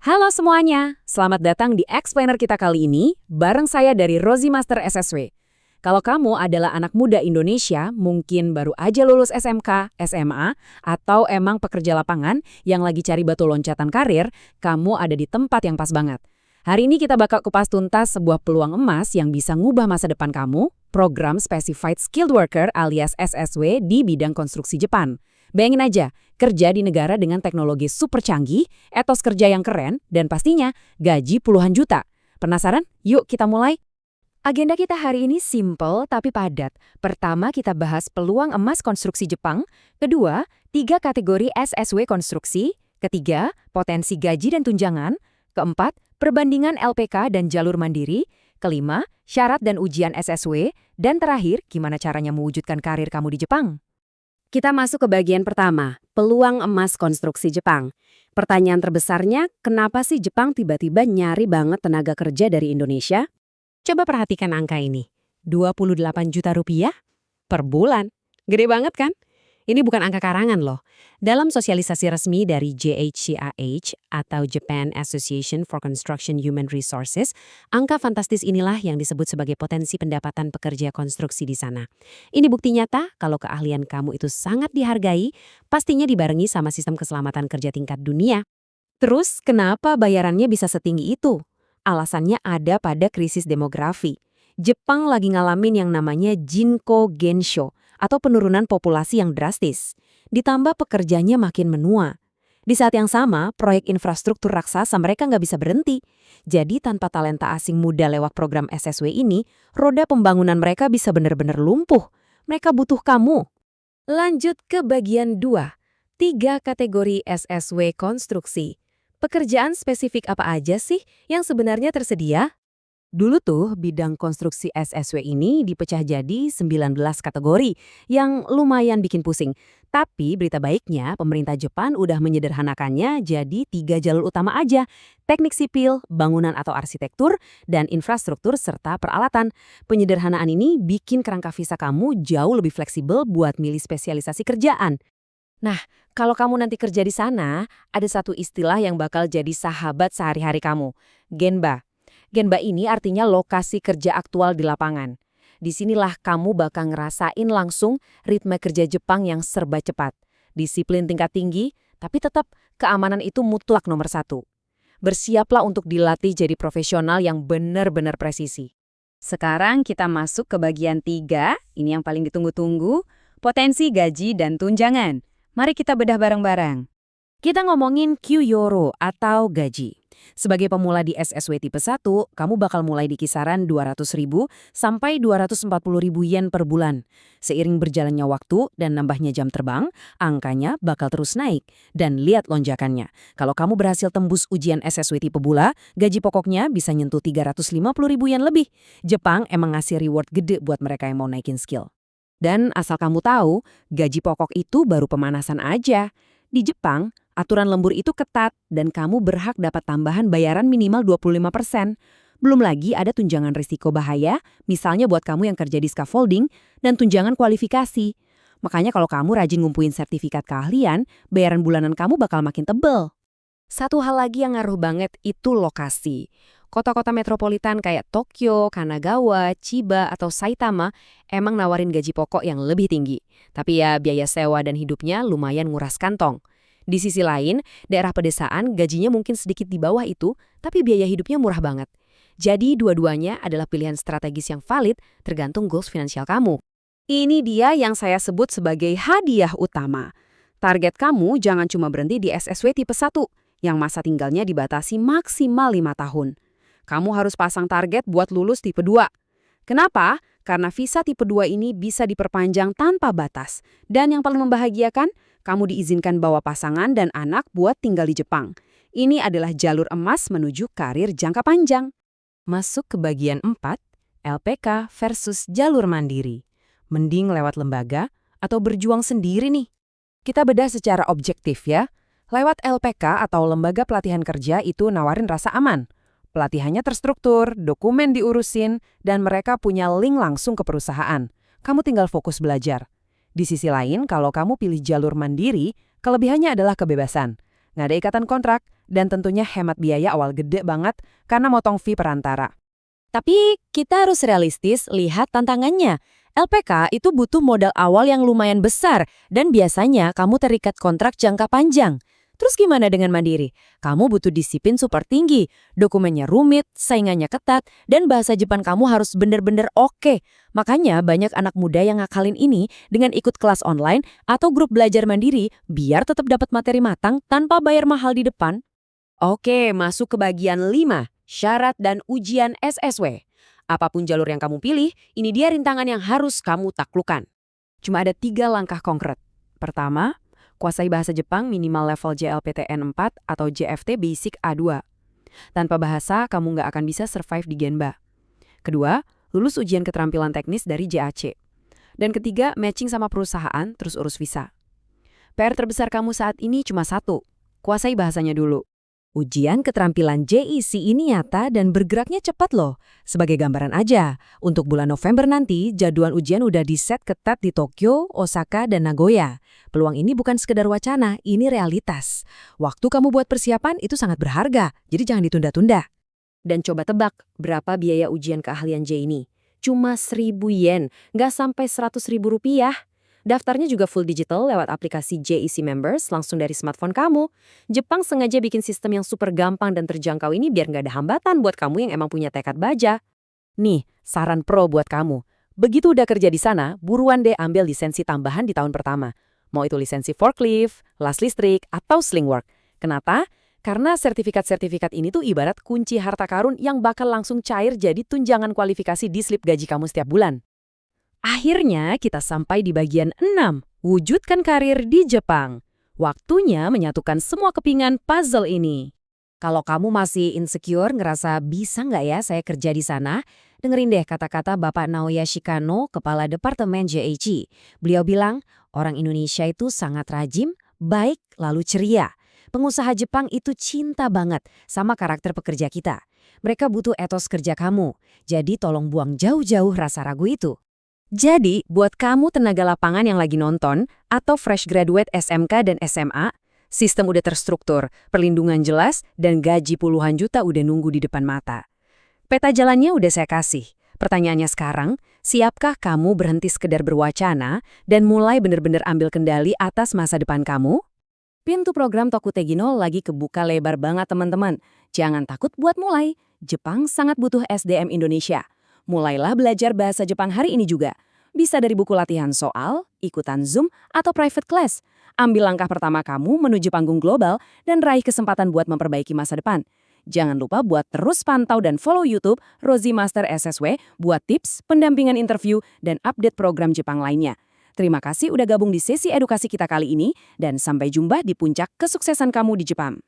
Halo semuanya, selamat datang di Explainer kita kali ini, bareng saya dari Rosie Master SSW. Kalau kamu adalah anak muda Indonesia, mungkin baru aja lulus SMK, SMA, atau emang pekerja lapangan yang lagi cari batu loncatan karir, kamu ada di tempat yang pas banget. Hari ini kita bakal kupas tuntas sebuah peluang emas yang bisa ngubah masa depan kamu, program Specified Skilled Worker alias SSW di bidang konstruksi Jepang. Bayangin aja, kerja di negara dengan teknologi super canggih, etos kerja yang keren, dan pastinya gaji puluhan juta. Penasaran? Yuk kita mulai. Agenda kita hari ini simple tapi padat. Pertama, kita bahas peluang emas konstruksi Jepang. Kedua, 3 kategori SSW konstruksi. Ketiga, potensi gaji dan tunjangan. Keempat, perbandingan LPK dan jalur mandiri. Kelima, syarat dan ujian SSW. Dan terakhir, gimana caranya mewujudkan karir kamu di Jepang. Kita masuk ke bagian pertama, peluang emas konstruksi Jepang. Pertanyaan terbesarnya, kenapa sih Jepang tiba-tiba nyari banget tenaga kerja dari Indonesia? Coba perhatikan angka ini, 28 juta rupiah per bulan. Gede banget kan? Ini bukan angka karangan loh. Dalam sosialisasi resmi dari JHCAH atau Japan Association for Construction Human Resources, angka fantastis inilah yang disebut sebagai potensi pendapatan pekerja konstruksi di sana. Ini bukti nyata kalau keahlian kamu itu sangat dihargai, pastinya dibarengi sama sistem keselamatan kerja tingkat dunia. Terus, kenapa bayarannya bisa setinggi itu? Alasannya ada pada krisis demografi. Jepang lagi ngalamin yang namanya Jinko Gensho, atau penurunan populasi yang drastis. Ditambah pekerjanya makin menua. Di saat yang sama, proyek infrastruktur raksasa mereka nggak bisa berhenti. Jadi tanpa talenta asing muda lewat program SSW ini, roda pembangunan mereka bisa benar-benar lumpuh. Mereka butuh kamu. Lanjut ke bagian 2. 3 kategori SSW konstruksi. Pekerjaan spesifik apa aja sih yang sebenarnya tersedia? Dulu tuh bidang konstruksi SSW ini dipecah jadi 19 kategori yang lumayan bikin pusing. Tapi berita baiknya pemerintah Jepang udah menyederhanakannya jadi 3 jalur utama aja. Teknik sipil, bangunan atau arsitektur, dan infrastruktur serta peralatan. Penyederhanaan ini bikin kerangka visa kamu jauh lebih fleksibel buat milih spesialisasi kerjaan. Nah, kalau kamu nanti kerja di sana, ada satu istilah yang bakal jadi sahabat sehari-hari kamu, Genba. Genba ini artinya lokasi kerja aktual di lapangan. Disinilah kamu bakal ngerasain langsung ritme kerja Jepang yang serba cepat. Disiplin tingkat tinggi, tapi tetap keamanan itu mutlak nomor 1. Bersiaplah untuk dilatih jadi profesional yang benar-benar presisi. Sekarang kita masuk ke bagian 3, ini yang paling ditunggu-tunggu, potensi gaji dan tunjangan. Mari kita bedah bareng-bareng. Kita ngomongin Kyuyoro atau gaji. Sebagai pemula di SSW tipe 1, kamu bakal mulai di kisaran 200.000 sampai 240.000 yen per bulan. Seiring berjalannya waktu dan nambahnya jam terbang, angkanya bakal terus naik. Dan lihat lonjakannya. Kalau kamu berhasil tembus ujian SSW tipe bula, gaji pokoknya bisa nyentuh 350.000 yen lebih. Jepang emang ngasih reward gede buat mereka yang mau naikin skill. Dan asal kamu tahu, gaji pokok itu baru pemanasan aja. Di Jepang, aturan lembur itu ketat dan kamu berhak dapat tambahan bayaran minimal 25%. Belum lagi ada tunjangan risiko bahaya, misalnya buat kamu yang kerja di scaffolding, dan tunjangan kualifikasi. Makanya kalau kamu rajin ngumpulin sertifikat keahlian, bayaran bulanan kamu bakal makin tebel. Satu hal lagi yang ngaruh banget itu lokasi. Kota-kota metropolitan kayak Tokyo, Kanagawa, Chiba, atau Saitama emang nawarin gaji pokok yang lebih tinggi. Tapi ya biaya sewa dan hidupnya lumayan nguras kantong. Di sisi lain, daerah pedesaan gajinya mungkin sedikit di bawah itu, tapi biaya hidupnya murah banget. Jadi dua-duanya adalah pilihan strategis yang valid tergantung goals finansial kamu. Ini dia yang saya sebut sebagai hadiah utama. Target kamu jangan cuma berhenti di SSW tipe 1, yang masa tinggalnya dibatasi maksimal 5 tahun. Kamu harus pasang target buat lulus tipe 2. Kenapa? Karena visa tipe 2 ini bisa diperpanjang tanpa batas. Dan yang paling membahagiakan, kamu diizinkan bawa pasangan dan anak buat tinggal di Jepang. Ini adalah jalur emas menuju karir jangka panjang. Masuk ke bagian 4, LPK versus jalur mandiri. Mending lewat lembaga atau berjuang sendiri nih? Kita bedah secara objektif ya. Lewat LPK atau lembaga pelatihan kerja itu nawarin rasa aman. Pelatihannya terstruktur, dokumen diurusin, dan mereka punya link langsung ke perusahaan. Kamu tinggal fokus belajar. Di sisi lain, kalau kamu pilih jalur mandiri, kelebihannya adalah kebebasan. Nggak ada ikatan kontrak, Dan tentunya hemat biaya awal gede banget karena motong fee perantara. Tapi kita harus realistis lihat tantangannya. LPK itu butuh modal awal yang lumayan besar dan biasanya kamu terikat kontrak jangka panjang. Terus gimana dengan mandiri? Kamu butuh disiplin super tinggi, dokumennya rumit, saingannya ketat, dan bahasa Jepang kamu harus bener-bener oke. Makanya banyak anak muda yang ngakalin ini dengan ikut kelas online atau grup belajar mandiri biar tetap dapat materi matang tanpa bayar mahal di depan. Oke, masuk ke bagian 5, syarat dan ujian SSW. Apapun jalur yang kamu pilih, ini dia rintangan yang harus kamu taklukkan. Cuma ada 3 langkah konkret. Pertama, kuasai bahasa Jepang minimal level JLPTN 4 atau JFT Basic A2. Tanpa bahasa, kamu nggak akan bisa survive di Genba. Kedua, lulus ujian keterampilan teknis dari JAC. Dan ketiga, matching sama perusahaan, terus urus visa. PR terbesar kamu saat ini cuma satu, kuasai bahasanya dulu. Ujian keterampilan JEC ini nyata dan bergeraknya cepat loh. Sebagai gambaran aja, untuk bulan November nanti, jadwal ujian udah di-set ketat di Tokyo, Osaka, dan Nagoya. Peluang ini bukan sekedar wacana, ini realitas. Waktu kamu buat persiapan itu sangat berharga, jadi jangan ditunda-tunda. Dan coba tebak, berapa biaya ujian keahlian J ini? Cuma 1.000 yen, nggak sampai 100.000 rupiah. Daftarnya juga full digital lewat aplikasi JEC Members langsung dari smartphone kamu. Jepang sengaja bikin sistem yang super gampang dan terjangkau ini biar nggak ada hambatan buat kamu yang emang punya tekad baja. Nih, saran pro buat kamu. Begitu udah kerja di sana, buruan deh ambil lisensi tambahan di tahun pertama. Mau itu lisensi forklift, las listrik, atau slingwork. Kenapa? Karena sertifikat-sertifikat ini tuh ibarat kunci harta karun yang bakal langsung cair jadi tunjangan kualifikasi di slip gaji kamu setiap bulan. Akhirnya kita sampai di bagian 6, wujudkan karir di Jepang. Waktunya menyatukan semua kepingan puzzle ini. Kalau kamu masih insecure ngerasa bisa nggak ya saya kerja di sana, dengerin deh kata-kata Bapak Naoya Shikano, Kepala Departemen JEC. Beliau bilang, orang Indonesia itu sangat rajin, baik, lalu ceria. Pengusaha Jepang itu cinta banget sama karakter pekerja kita. Mereka butuh etos kerja kamu, jadi tolong buang jauh-jauh rasa ragu itu. Jadi, buat kamu tenaga lapangan yang lagi nonton, atau fresh graduate SMK dan SMA, sistem udah terstruktur, perlindungan jelas, dan gaji puluhan juta udah nunggu di depan mata. Peta jalannya udah saya kasih. Pertanyaannya sekarang, siapkah kamu berhenti sekedar berwacana dan mulai benar-benar ambil kendali atas masa depan kamu? Pintu program Toku Tegino lagi kebuka lebar banget teman-teman. Jangan takut buat mulai. Jepang sangat butuh SDM Indonesia. Mulailah belajar bahasa Jepang hari ini juga. Bisa dari buku latihan soal, ikutan Zoom, atau private class. Ambil langkah pertama kamu menuju panggung global dan raih kesempatan buat memperbaiki masa depan. Jangan lupa buat terus pantau dan follow YouTube Rosie Master SSW buat tips, pendampingan interview, dan update program Jepang lainnya. Terima kasih udah gabung di sesi edukasi kita kali ini, dan sampai jumpa di puncak kesuksesan kamu di Jepang.